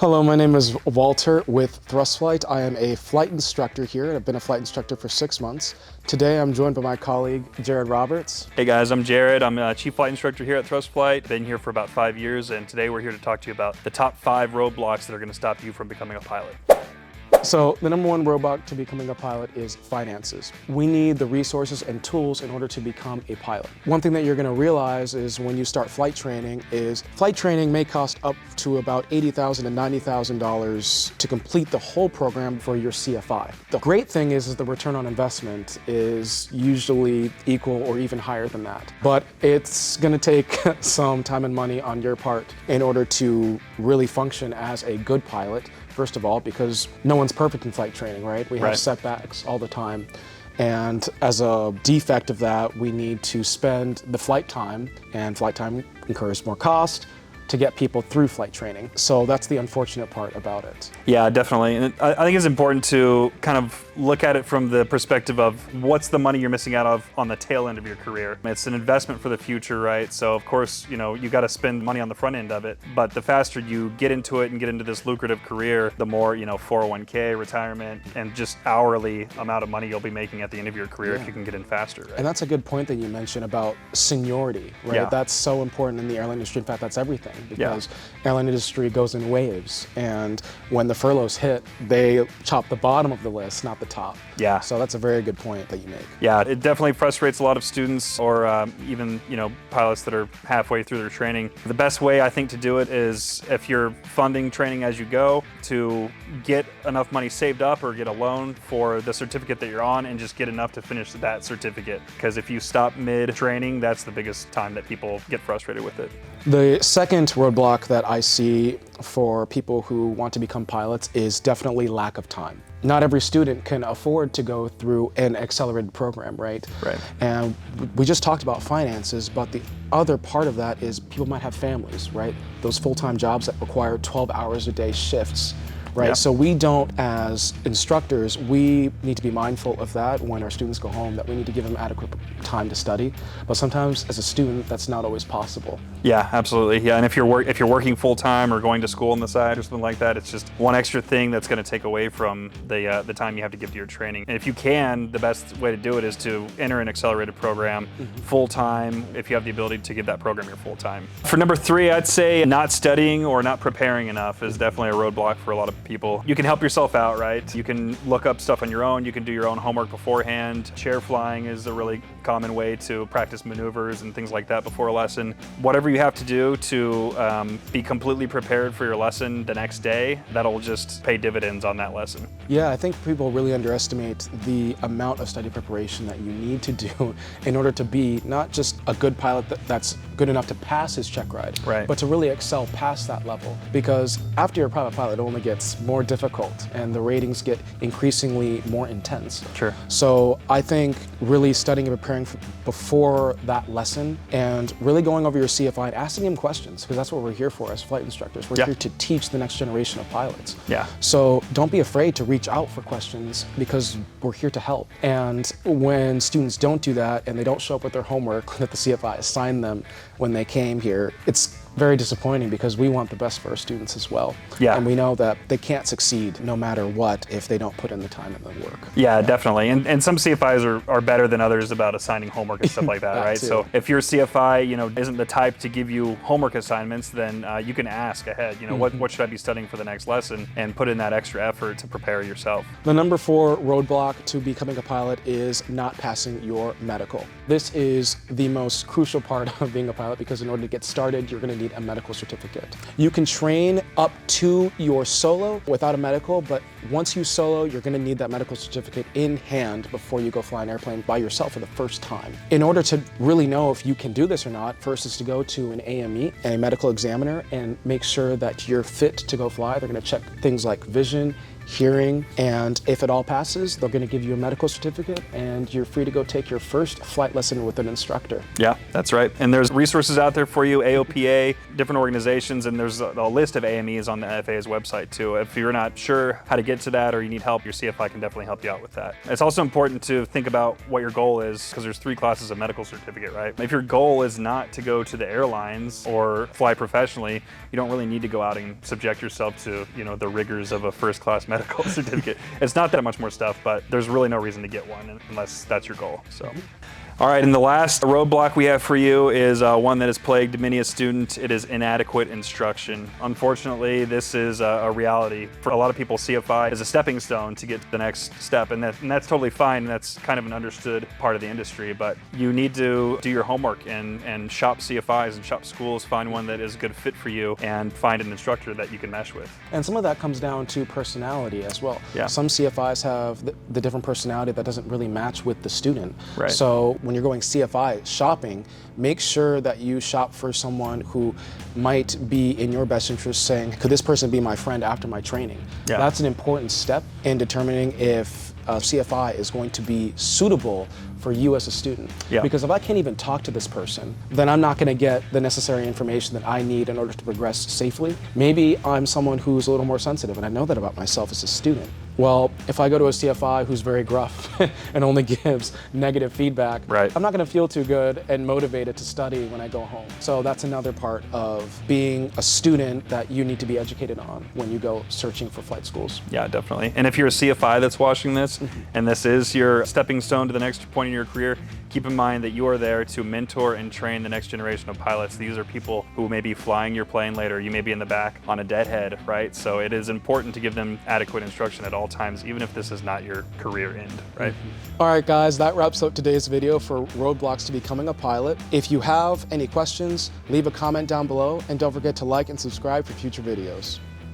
Hello, my name is Walter with Thrust Flight. I am a flight instructor here, and I've been a flight instructor for 6 months. Today, I'm joined by my colleague, Jared Roberts. Hey guys, I'm Jared. I'm a chief flight instructor here at Thrust Flight. Been here for about 5 years, and today we're here to talk to you about the top 5 roadblocks that are going to stop you from becoming a pilot. So the number one roadblock to becoming a pilot is finances. We need the resources and tools in order to become a pilot. One thing that you're going to realize is when you start flight training may cost up to about $80,000 to $90,000 to complete the whole program for your CFI. The great thing is the return on investment is usually equal or even higher than that. But it's going to take some time and money on your part in order to really function as a good pilot. First of all, because no one's perfect in flight training, right? We have setbacks all the time. And as a defect of that, we need to spend the flight time, and flight time incurs more cost to get people through flight training. So that's the unfortunate part about it. Yeah, definitely. And I think it's important to kind of look at it from the perspective of what's the money you're missing out of on the tail end of your career. It's an investment for the future, right? So of course, you got to spend money on the front end of it, but the faster you get into it and get into this lucrative career, the more, 401k, retirement, and just hourly amount of money you'll be making at the end of your career if you can get in faster. Right? And that's a good point that you mentioned about seniority, right? Yeah. That's so important in the airline industry. In fact, that's everything, because airline industry goes in waves, and when the furloughs hit, they chop the bottom of the list, not the top. Yeah. So that's a very good point that you make. Yeah, it definitely frustrates a lot of students or even, pilots that are halfway through their training. The best way I think to do it is, if you're funding training as you go, to get enough money saved up or get a loan for the certificate that you're on and just get enough to finish that certificate. Because if you stop mid-training, that's the biggest time that people get frustrated with it. The second roadblock that I see for people who want to become pilots is definitely lack of time. Not every student can afford to go through an accelerated program, right? Right. And we just talked about finances, but the other part of that is people might have families, right? Those full-time jobs that require 12 hours a day shifts. Right, Yeah. So we don't, as instructors, we need to be mindful of that when our students go home, that we need to give them adequate time to study. But sometimes, as a student, that's not always possible. Yeah, absolutely. Yeah, and if you're working full time or going to school on the side or something like that, it's just one extra thing that's going to take away from the time you have to give to your training. And if you can, the best way to do it is to enter an accelerated program full time. If you have the ability to give that program your full time. For number 3, I'd say not studying or not preparing enough is definitely a roadblock for a lot of people. You can help yourself out, right? You can look up stuff on your own. You can do your own homework beforehand. Chair flying is a really common way to practice maneuvers and things like that before a lesson. Whatever you have to do to be completely prepared for your lesson the next day, that'll just pay dividends on that lesson. Yeah, I think people really underestimate the amount of study preparation that you need to do in order to be not just a good pilot that's good enough to pass his check ride, Right. but to really excel past that level. Because after you're a private pilot, it only gets more difficult and the ratings get increasingly more intense. Sure. So I think really studying and preparing before that lesson and really going over your CFI and asking him questions, because that's what we're here for as flight instructors. We're here to teach the next generation of pilots. Yeah. So don't be afraid to reach out for questions, because we're here to help. And when students don't do that and they don't show up with their homework that the CFI assigned them when they came here, it's very disappointing, because we want the best for our students as well. Yeah. And we know that they can't succeed no matter what if they don't put in the time and the work. Yeah, definitely. And some CFIs are better than others about assigning homework and stuff like that, right? too. So if your CFI, isn't the type to give you homework assignments, then you can ask ahead, what should I be studying for the next lesson, and put in that extra effort to prepare yourself. The number 4 roadblock to becoming a pilot is not passing your medical. This is the most crucial part of being a pilot, because in order to get started, you're going to need a medical certificate. You can train up to your solo without a medical, but once you solo, you're going to need that medical certificate in hand before you go fly an airplane by yourself for the first time. In order to really know if you can do this or not, first is to go to an AME, a medical examiner, and make sure that you're fit to go fly. They're going to check things like vision, hearing, and if it all passes, they're going to give you a medical certificate and you're free to go take your first flight lesson with an instructor. Yeah, that's right. And there's resources out there for you, AOPA, different organizations, and there's a list of AMEs on the FAA's website too. If you're not sure how to get to that or you need help, your CFI can definitely help you out with that. It's also important to think about what your goal is, because there's 3 classes of medical certificate, right? If your goal is not to go to the airlines or fly professionally, you don't really need to go out and subject yourself to, the rigors of a first class medical certificate. It's not that much more stuff, but there's really no reason to get one unless that's your goal. So. All right, and the last roadblock we have for you is one that has plagued many a student. It is inadequate instruction. Unfortunately, this is a reality. For a lot of people, CFI is a stepping stone to get to the next step, and that's totally fine. That's kind of an understood part of the industry, but you need to do your homework and shop CFIs and shop schools, find one that is a good fit for you, and find an instructor that you can mesh with. And some of that comes down to personality as well. Yeah. Some CFIs have the different personality that doesn't really match with the student. Right. So when you're going CFI shopping, make sure that you shop for someone who might be in your best interest, saying, could this person be my friend after my training? Yeah. That's an important step in determining if CFI is going to be suitable for you as a student. Yeah. Because if I can't even talk to this person, then I'm not going to get the necessary information that I need in order to progress safely. Maybe I'm someone who's a little more sensitive, and I know that about myself as a student. Well, if I go to a CFI who's very gruff and only gives negative feedback, right, I'm not going to feel too good and motivated to study when I go home. So that's another part of being a student that you need to be educated on when you go searching for flight schools. Yeah, definitely. And if you're a CFI that's watching this, and this is your stepping stone to the next point in your career, keep in mind that you are there to mentor and train the next generation of pilots. These are people who may be flying your plane later. You may be in the back on a deadhead, right? So it is important to give them adequate instruction at all times, even if this is not your career end, right? All right, guys, that wraps up today's video for Roadblocks to Becoming a Pilot. If you have any questions, leave a comment down below, and don't forget to like and subscribe for future videos.